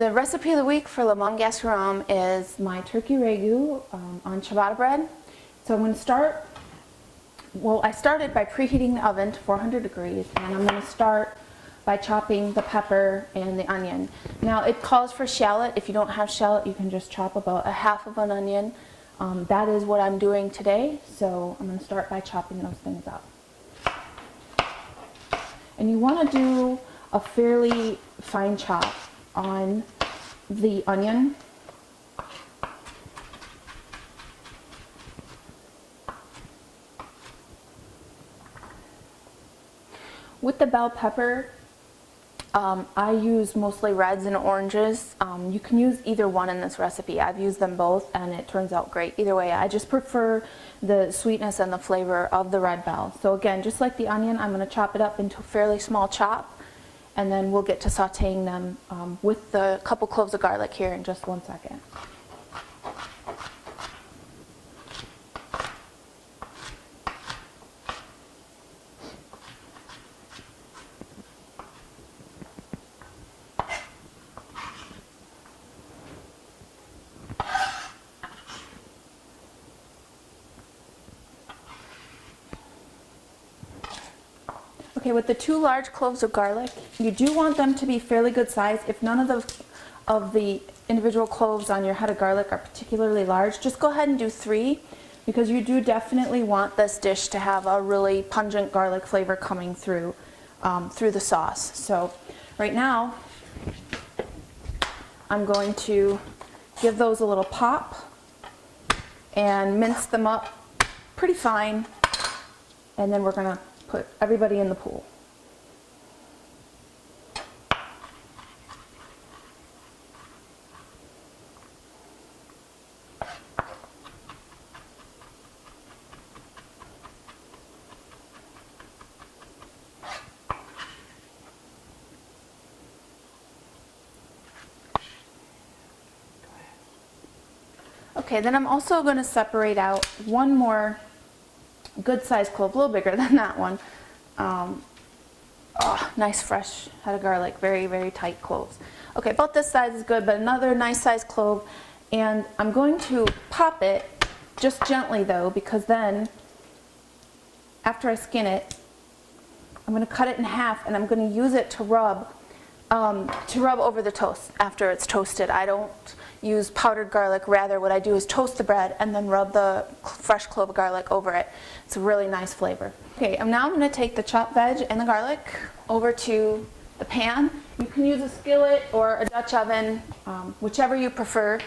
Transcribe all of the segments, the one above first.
The recipe of the week for lemon garum is my turkey ragu on ciabatta bread. So I'm going to start, well, I started by preheating the oven to 400 degrees, and I'm going to start by chopping the pepper and the onion. Now it calls for shallot. If you don't have shallot, you can just chop about a half of an onion. That is what I'm doing today, so I'm going to start by chopping those things up. And you want to do a fairly fine chop on the onion. With the bell pepper, I use mostly reds and oranges. You can use either one in this recipe. I've used them both and it turns out great. Either way, I just prefer the sweetness and the flavor of the red bell. So again, just like the onion, I'm going to chop it up into a fairly small chop, and then we'll get to sauteing them with the couple cloves of garlic here in just 1 second. Okay, with the 2 large cloves of garlic, you do want them to be fairly good size. If none of the individual cloves on your head of garlic are particularly large, just go ahead and do 3, because you do definitely want this dish to have a really pungent garlic flavor coming through the sauce. So right now, I'm going to give those a little pop and mince them up pretty fine, and then we're going to put everybody in the pool. Okay, then I'm also going to separate out one more good sized clove, a little bigger than that one. Nice fresh head of garlic, very, very tight cloves. Okay, about this size is good, but another nice sized clove. And I'm going to pop it, just gently though, because then after I skin it, I'm going to cut it in half and I'm going to use it to rub over the toast after it's toasted. I don't use powdered garlic. Rather, what I do is toast the bread and then rub the fresh clove of garlic over it. It's a really nice flavor. Okay, now I'm going to take the chopped veg and the garlic over to the pan. You can use a skillet or a Dutch oven, whichever you prefer.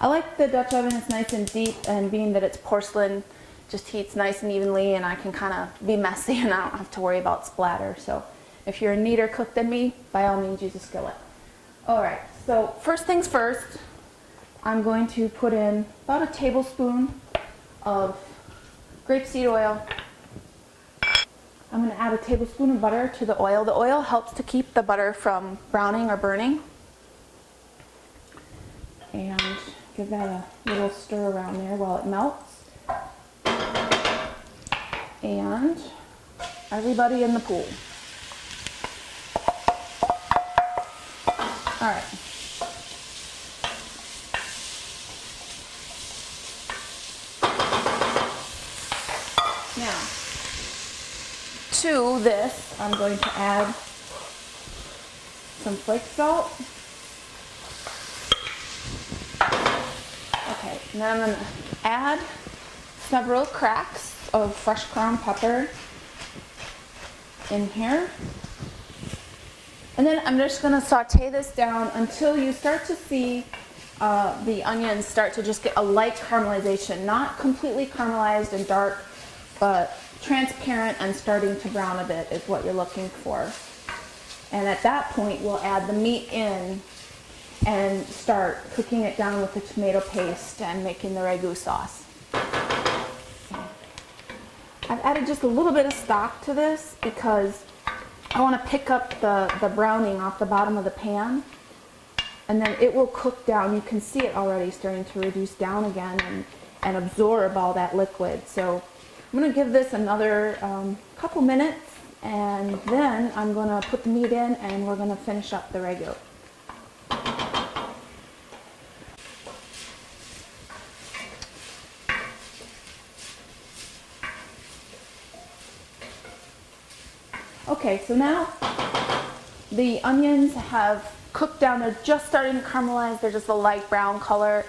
I like the Dutch oven. It's nice and deep, and being that it's porcelain, just heats nice and evenly, and I can kind of be messy and I don't have to worry about splatter. So if you're a neater cook than me, by all means use a skillet. Alright, so first things first, I'm going to put in about a tablespoon of grapeseed oil. I'm going to add a tablespoon of butter to the oil. The oil helps to keep the butter from browning or burning. And give that a little stir around there while it melts. And everybody in the pool. All right. Now, to this, I'm going to add some flake salt. Okay, and then I'm going to add several cracks of fresh ground pepper in here. And then I'm just going to saute this down until you start to see the onions start to just get a light caramelization, not completely caramelized and dark, but transparent and starting to brown a bit is what you're looking for. And at that point, we'll add the meat in and start cooking it down with the tomato paste and making the ragu sauce. I've added just a little bit of stock to this because I want to pick up the browning off the bottom of the pan, and then it will cook down. You can see it already starting to reduce down again and absorb all that liquid. So I'm going to give this another couple minutes, and then I'm going to put the meat in and we're going to finish up the ragu. Okay, so now the onions have cooked down. They're just starting to caramelize. They're just a light brown color.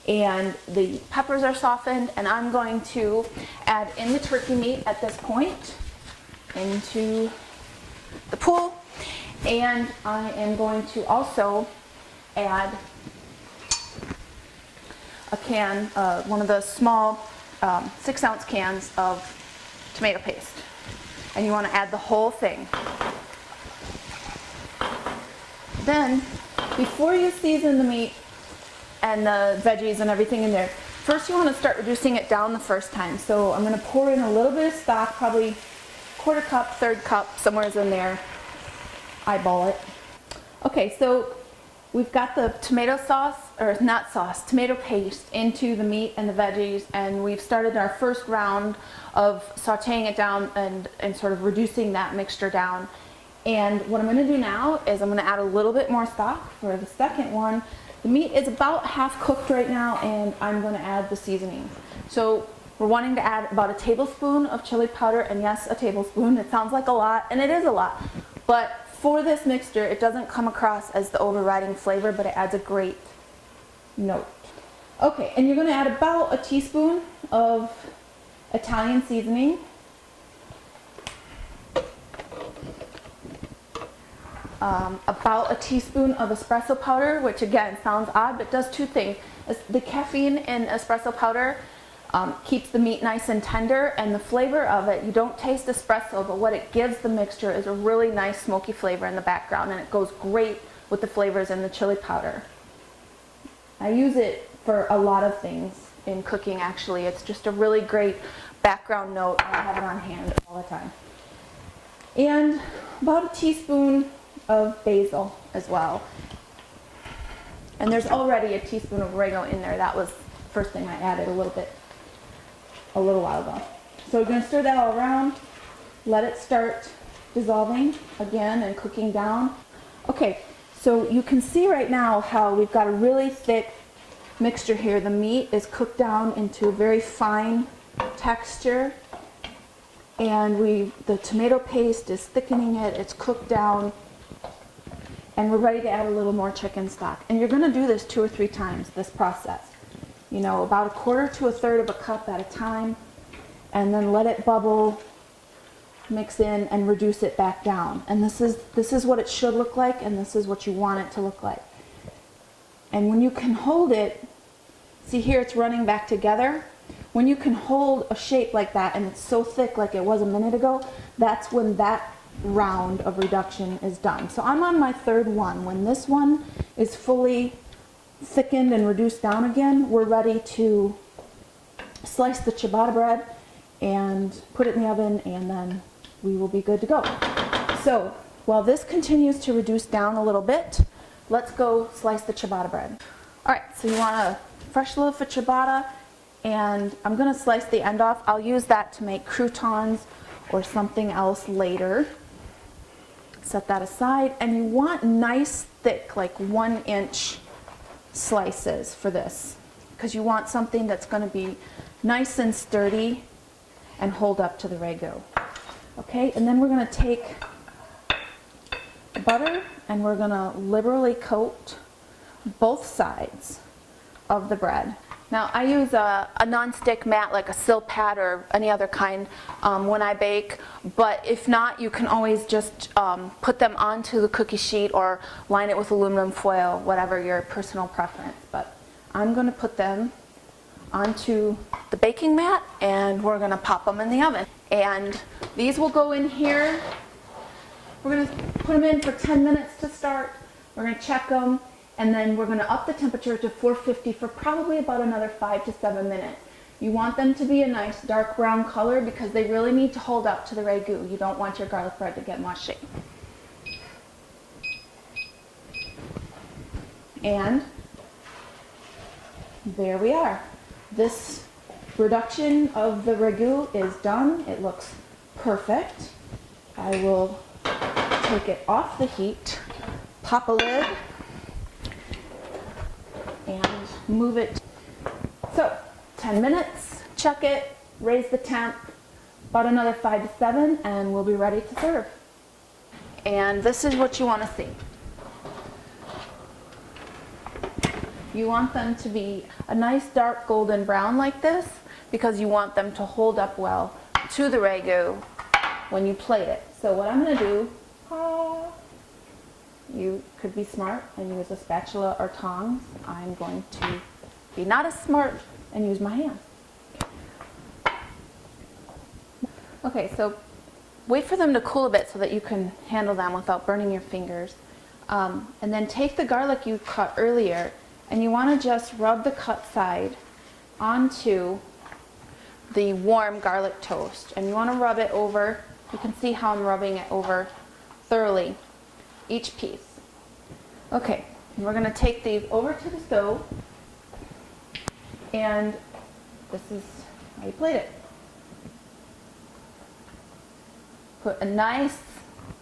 And the peppers are softened. And I'm going to add in the turkey meat at this point into the pool. And I am going to also add a can, one of the small 6-ounce cans of tomato paste. And you want to add the whole thing. Then, before you season the meat and the veggies and everything in there, first you want to start reducing it down the first time. So I'm going to pour in a little bit of stock, probably 1/4 cup, 1/3 cup, somewhere's in there. Eyeball it. Okay, so we've got the tomato sauce, or not sauce, tomato paste into the meat and the veggies, and we've started our first round of sauteing it down and sort of reducing that mixture down. And what I'm going to do now is I'm going to add a little bit more stock for the second one. The meat is about half cooked right now, and I'm going to add the seasoning. So we're wanting to add about a tablespoon of chili powder, and yes, a tablespoon. It sounds like a lot, and it is a lot. But for this mixture, it doesn't come across as the overriding flavor, but it adds a great note. Okay, and you're going to add about a teaspoon of Italian seasoning. About a teaspoon of espresso powder, which again sounds odd, but does two things. The caffeine in espresso powder keeps the meat nice and tender, and the flavor of it, you don't taste espresso, but what it gives the mixture is a really nice smoky flavor in the background, and it goes great with the flavors in the chili powder. I use it for a lot of things in cooking, actually. It's just a really great background note. I have it on hand all the time. And about a teaspoon of basil as well. And there's already a teaspoon of oregano in there. That was the first thing I added a little while ago. So we're going to stir that all around, let it start dissolving again and cooking down. Okay, so you can see right now how we've got a really thick mixture here. The meat is cooked down into a very fine texture, and the tomato paste is thickening it. It's cooked down, and we're ready to add a little more chicken stock. And you're going to do this 2 or 3 times, this process. You know, about 1/4 to 1/3 of a cup at a time, and then let it bubble, mix in, and reduce it back down. And this is what it should look like, and this is what you want it to look like. And when you can hold it, see here it's running back together. When you can hold a shape like that and it's so thick like it was a minute ago, that's when that round of reduction is done. So I'm on my 3rd one. When this one is fully thickened and reduced down again, we're ready to slice the ciabatta bread and put it in the oven, and then we will be good to go. So while this continues to reduce down a little bit, let's go slice the ciabatta bread. All right, so you want a fresh loaf of ciabatta, and I'm going to slice the end off. I'll use that to make croutons or something else later. Set that aside, and you want nice thick, like 1-inch slices for this, because you want something that's going to be nice and sturdy and hold up to the Ragu. Okay, and then we're going to take butter and we're going to liberally coat both sides of the bread. Now I use a non-stick mat like a Silpat or any other kind when I bake, but if not, you can always just put them onto the cookie sheet or line it with aluminum foil, whatever your personal preference. But I'm going to put them onto the baking mat, and we're going to pop them in the oven. And these will go in here. We're going to put them in for 10 minutes to start. We're going to check them. And then we're going to up the temperature to 450 for probably about another 5 to 7 minutes. You want them to be a nice dark brown color because they really need to hold up to the Ragu. You don't want your garlic bread to get mushy. And there we are. This reduction of the Ragu is done. It looks perfect. I will take it off the heat, pop a lid, and move it. So 10 minutes, check it, raise the temp, about another 5 to 7, and we'll be ready to serve. And this is what you want to see. You want them to be a nice dark golden brown like this because you want them to hold up well to the Ragu when you plate it. So what I'm going to do, you could be smart and use a spatula or tongs. I'm going to be not as smart and use my hand. Okay, so wait for them to cool a bit so that you can handle them without burning your fingers. And then take the garlic you cut earlier and you want to just rub the cut side onto the warm garlic toast. And you want to rub it over, you can see how I'm rubbing it over thoroughly, each piece. Okay, and we're going to take these over to the stove, and this is how you plate it. Put a nice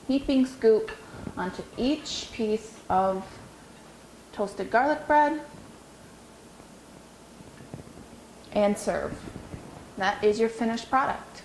heaping scoop onto each piece of toasted garlic bread and serve. That is your finished product.